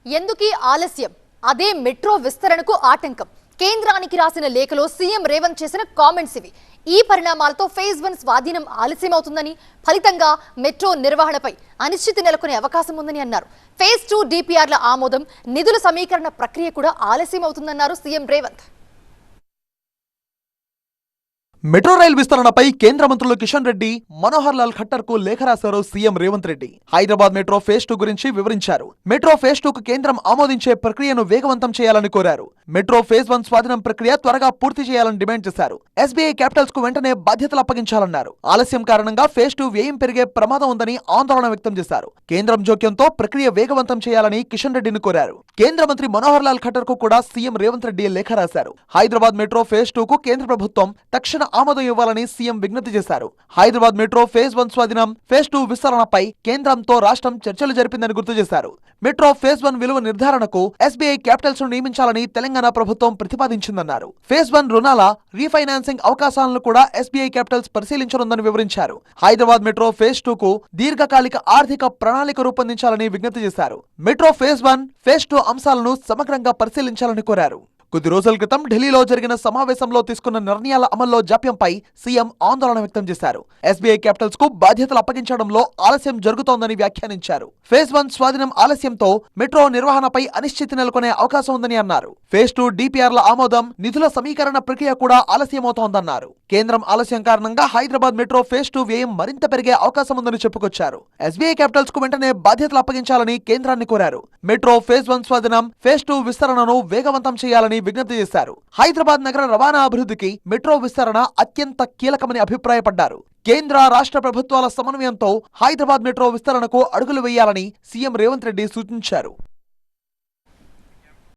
ఎందుకీ ఆలస్యం? అదే మెట్రో విస్తరణకు ఆటంకం. కేంద్రానికి రాసిన లేఖలో సీఎం రేవంత్ చేసిన కామెంట్స్ ఇవి. ఈ పరిణామాలతో ఫేజ్ 1 స్వాధీనం ఆలస్యమవుతుందని, ఫలితంగా మెట్రో నిర్వహణపై అనిశ్చితి నెలకొనే అవకాశం ఉందని అన్నారు. ఫేజ్ 2 డిపిఆర్ల ఆమోదం, నిధుల సమీకరణ ప్రక్రియ కూడా ఆలస్యమవుతుందన్నారు సీఎం రేవంత్. మెట్రో రైల్ విస్తరణపై కేంద్ర మంత్రులు కిషన్ రెడ్డి, మనోహర్ లాల్ ఖట్టర్ కు లేఖ రాశారు CM Revanth Reddy. Hyderabad metro phase 2 గురించి వివరించారు. మెట్రో ఫేజ్ 2 కు కేంద్రం ఆమోదించే ప్రక్రియను వేగవంతం చేయాలని కోరారు. మెట్రో ఫేజ్ 1 స్వాధీనం ప్రక్రియ త్వరగా పూర్తి చేయాలని డిమాండ్ చేశారు. ఎస్బీఐ క్యాపిటల్స్ కు వెంటనే బాధ్యతలు అప్పగించాలన్నారు. ఆలస్యం కారణంగా ఫేజ్ 2 వ్యయం పెరిగే ప్రమాదం ఉందని ఆందోళన వ్యక్తం చేశారు. కేంద్రం జోక్యంతో ప్రక్రియ వేగవంతం చేయాలని కిషన్ రెడ్డిని కోరారు. కేంద్ర మంత్రి మనోహర్ లాల్ ఖట్టర్ కు కూడా సీఎం రేవంత్ రెడ్డి లేఖ రాశారు. హైదరాబాద్ మెట్రో ఫేజ్ 2 కు కేంద్ర ప్రభుత్వం తక్షణ ఆమోదం ఇవ్వాలని సీఎం విజ్ఞప్తి చేశారు. హైదరాబాద్ మెట్రో ఫేజ్ 1 స్వాధీనం, ఫేజ్ 2 విస్తరణపై కేంద్రంతో రాష్ట్రం చర్చలు జరిపిందని గుర్తు చేశారు. మెట్రో ఫేజ్ 1 విలువ నిర్ధారణకు ఎస్బీఐ క్యాపిటల్స్ ను నియమించాలని తెలంగాణ ప్రభుత్వం ప్రతిపాదించిందన్నారు. ఫేజ్ 1 రుణాల రీఫైనాన్సింగ్ అవకాశాలను కూడా ఎస్బీఐ క్యాపిటల్స్ పరిశీలించనుందని వివరించారు. హైదరాబాద్ మెట్రో ఫేజ్ 2 కు దీర్ఘకాలిక ఆర్థిక ప్రణాళిక రూపొందించాలని విజ్ఞప్తి చేశారు. మెట్రో ఫేజ్ 1, ఫేజ్ 2 అంశాలను సమగ్రంగా పరిశీలించాలని కోరారు. కొద్ది రోజుల క్రితం ఢిల్లీలో జరిగిన సమావేశంలో తీసుకున్న నిర్ణయాల అమల్లో జాప్యంపై సీఎం ఆందోళన వ్యక్తం చేశారు. ఎస్బీఐ క్యాపిటల్స్ కు బాధ్యతలు అప్పగించడంలో ఆలస్యం జరుగుతోందని వ్యాఖ్యానించారు. ఫేజ్ 1 స్వాధీనం ఆలస్యంతో మెట్రో నిర్వహణపై అనిశ్చితి నెలకొనే అవకాశం ఉందని అన్నారు. ఫేజ్ 2 డిపిఆర్ల ఆమోదం, నిధుల సమీకరణ ప్రక్రియ కూడా ఆలస్యమవుతోందన్నారు. కేంద్రం ఆలస్యం కారణంగా హైదరాబాద్ మెట్రో ఫేజ్ 2 వ్యయం మరింత పెరిగే అవకాశం ఉందని చెప్పుకొచ్చారు. ఎస్బీఐ క్యాపిటల్స్ కు వెంటనే బాధ్యతలు అప్పగించాలని కేంద్రాన్ని కోరారు. మెట్రో ఫేజ్ 1 స్వాధీనం, ఫేజ్ 2 విస్తరణను వేగవంతం చేయాలని విజ్ఞప్తి చేశారు. హైదరాబాద్ నగర రవాణా అభివృద్ధికి మెట్రో విస్తరణ అత్యంత కీలకమని అభిప్రాయపడ్డారు. కేంద్ర రాష్ట్ర ప్రభుత్వాల సమన్వయంతో హైదరాబాద్ మెట్రో విస్తరణకు అడుగులు వేయాలని సీఎం రేవంత్ రెడ్డి సూచించారు.